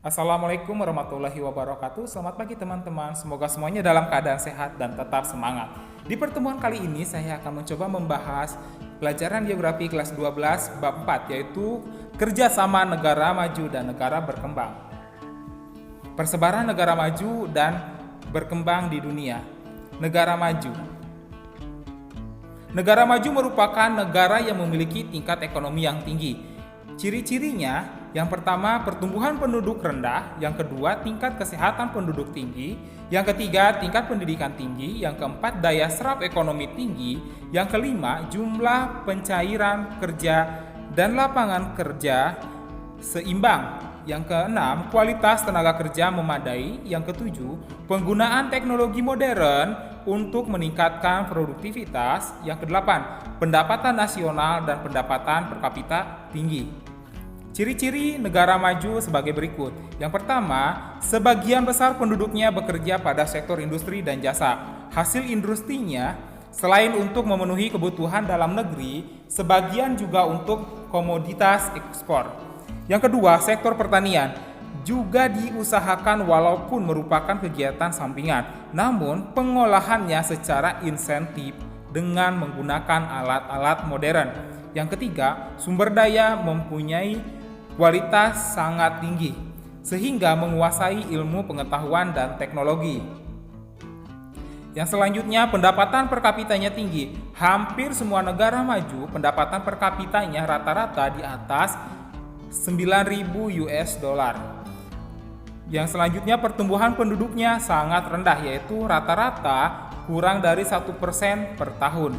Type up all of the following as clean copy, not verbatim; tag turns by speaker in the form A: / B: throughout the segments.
A: Assalamualaikum warahmatullahi wabarakatuh. Selamat pagi teman-teman. Semoga semuanya dalam keadaan sehat dan tetap semangat. Di pertemuan kali ini saya akan mencoba membahas pelajaran geografi kelas 12 bab 4, yaitu kerjasama negara maju dan negara berkembang. Persebaran negara maju dan berkembang di dunia. Negara maju. Negara maju merupakan negara yang memiliki tingkat ekonomi yang tinggi. Ciri-cirinya, yang pertama pertumbuhan penduduk rendah, yang kedua tingkat kesehatan penduduk tinggi, yang ketiga tingkat pendidikan tinggi, yang keempat daya serap ekonomi tinggi, yang kelima jumlah pencairan kerja dan lapangan kerja seimbang, yang keenam kualitas tenaga kerja memadai, yang ketujuh penggunaan teknologi modern untuk meningkatkan produktivitas, yang kedelapan pendapatan nasional dan pendapatan per kapita tinggi. Ciri-ciri negara maju sebagai berikut. Yang pertama, sebagian besar penduduknya bekerja pada sektor industri dan jasa. Hasil industrinya, selain untuk memenuhi kebutuhan dalam negeri, sebagian juga untuk komoditas ekspor. Yang kedua, sektor pertanian juga diusahakan walaupun merupakan kegiatan sampingan, namun pengolahannya secara insentif dengan menggunakan alat-alat modern. Yang ketiga, sumber daya mempunyai kualitas sangat tinggi, sehingga menguasai ilmu pengetahuan dan teknologi. Yang selanjutnya, pendapatan per kapitanya tinggi. Hampir semua negara maju, pendapatan per kapitanya rata-rata di atas 9.000 US dollar. Yang selanjutnya, pertumbuhan penduduknya sangat rendah, yaitu rata-rata kurang dari 1% per tahun.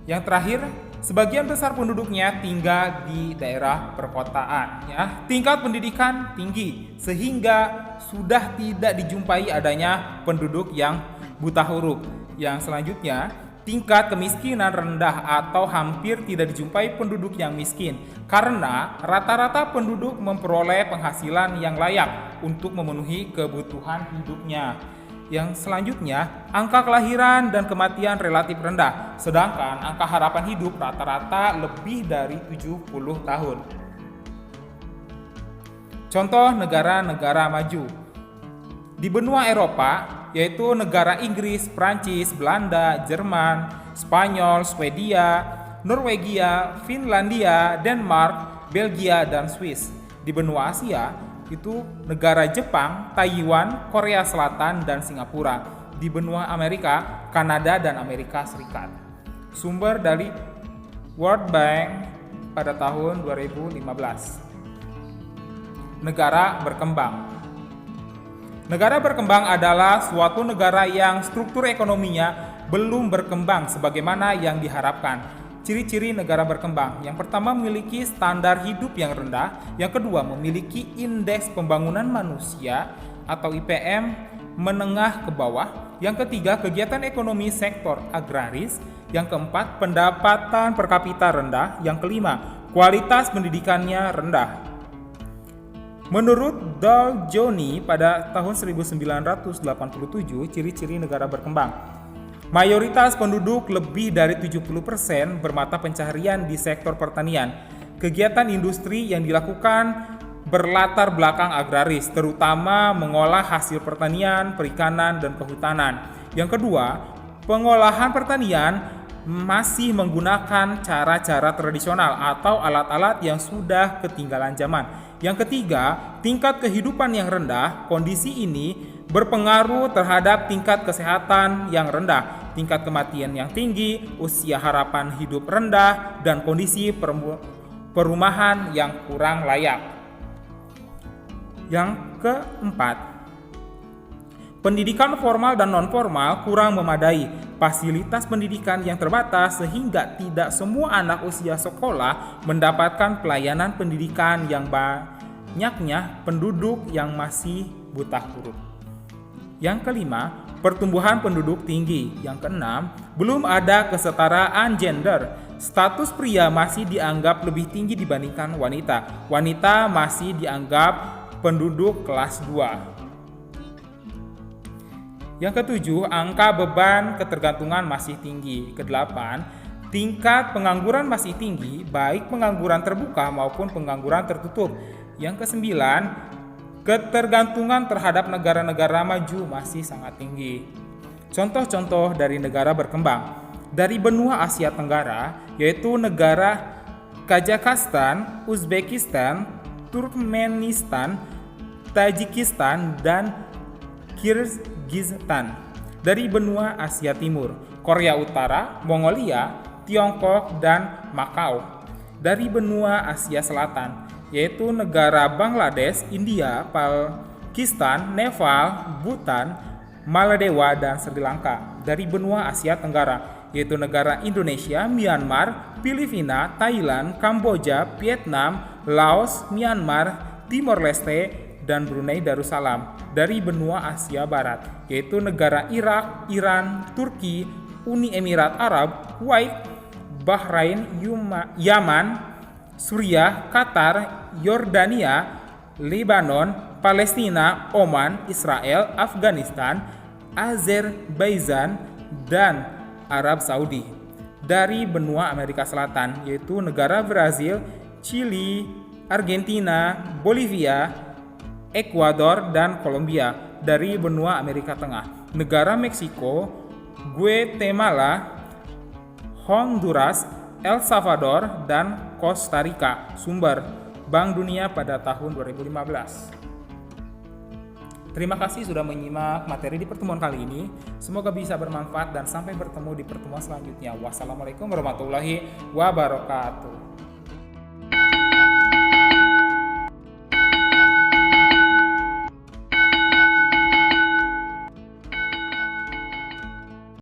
A: Yang terakhir, sebagian besar penduduknya tinggal di daerah perkotaan. Tingkat pendidikan tinggi, sehingga sudah tidak dijumpai adanya penduduk yang buta huruf. Yang selanjutnya, tingkat kemiskinan rendah atau hampir tidak dijumpai penduduk yang miskin, karena rata-rata penduduk memperoleh penghasilan yang layak untuk memenuhi kebutuhan hidupnya. Yang selanjutnya, angka kelahiran dan kematian relatif rendah, sedangkan angka harapan hidup rata-rata lebih dari 70 tahun. Contoh negara-negara maju. Di benua Eropa, yaitu negara Inggris, Prancis, Belanda, Jerman, Spanyol, Swedia, Norwegia, Finlandia, Denmark, Belgia, dan Swiss. Di benua Asia, itu negara Jepang, Taiwan, Korea Selatan, dan Singapura. Di benua Amerika, Kanada, dan Amerika Serikat. Sumber dari World Bank pada tahun 2015. Negara berkembang. Negara berkembang adalah suatu negara yang struktur ekonominya belum berkembang sebagaimana yang diharapkan. Ciri-ciri negara berkembang. Yang pertama, memiliki standar hidup yang rendah. Yang kedua, memiliki indeks pembangunan manusia atau IPM menengah ke bawah. Yang ketiga, kegiatan ekonomi sektor agraris. Yang keempat, pendapatan per kapita rendah. Yang kelima, kualitas pendidikannya rendah. Menurut Dow Jones pada tahun 1987, ciri-ciri negara berkembang. Mayoritas penduduk lebih dari 70% bermata pencaharian di sektor pertanian. Kegiatan industri yang dilakukan berlatar belakang agraris, terutama mengolah hasil pertanian, perikanan, dan kehutanan. Yang kedua, pengolahan pertanian masih menggunakan cara-cara tradisional atau alat-alat yang sudah ketinggalan zaman. Yang ketiga, tingkat kehidupan yang rendah. Kondisi ini berpengaruh terhadap tingkat kesehatan yang rendah, tingkat kematian yang tinggi, usia harapan hidup rendah, dan kondisi perumahan yang kurang layak. Yang keempat, pendidikan formal dan non-formal kurang memadai. Fasilitas pendidikan yang terbatas sehingga tidak semua anak usia sekolah mendapatkan pelayanan pendidikan yang banyaknya penduduk yang masih buta huruf. Yang kelima, pertumbuhan penduduk tinggi. Yang keenam, belum ada kesetaraan gender. Status pria masih dianggap lebih tinggi dibandingkan wanita. Wanita masih dianggap penduduk kelas 2. Yang ketujuh, angka beban ketergantungan masih tinggi. Kedelapan, tingkat pengangguran masih tinggi, baik pengangguran terbuka maupun pengangguran tertutup. Yang kesembilan, ketergantungan terhadap negara-negara maju masih sangat tinggi. Contoh-contoh dari negara berkembang dari benua Asia Tenggara yaitu negara Kazakhstan, Uzbekistan, Turkmenistan, Tajikistan, dan Kyrgyzstan. Dari benua Asia Timur, Korea Utara, Mongolia, Tiongkok, dan Makau. Dari benua Asia Selatan, yaitu negara Bangladesh, India, Pakistan, Nepal, Bhutan, Maldives, dan Sri Lanka. Dari benua Asia Tenggara, yaitu negara Indonesia, Myanmar, Filipina, Thailand, Kamboja, Vietnam, Laos, Myanmar, Timor Leste, dan Brunei Darussalam. Dari benua Asia Barat, yaitu negara Irak, Iran, Turki, Uni Emirat Arab, Kuwait, Bahrain, Yaman, Suriah, Qatar, Yordania, Lebanon, Palestina, Oman, Israel, Afghanistan, Azerbaijan, dan Arab Saudi. Dari benua Amerika Selatan, yaitu negara Brazil, Chili, Argentina, Bolivia, Ekuador, dan Kolombia. Dari benua Amerika Tengah, negara Meksiko, Guatemala, Honduras, El Salvador, dan Costa Rica. Sumber Bank Dunia pada tahun 2015. Terima kasih sudah menyimak materi di pertemuan kali ini. Semoga bisa bermanfaat dan sampai bertemu di pertemuan selanjutnya. Wassalamualaikum warahmatullahi wabarakatuh.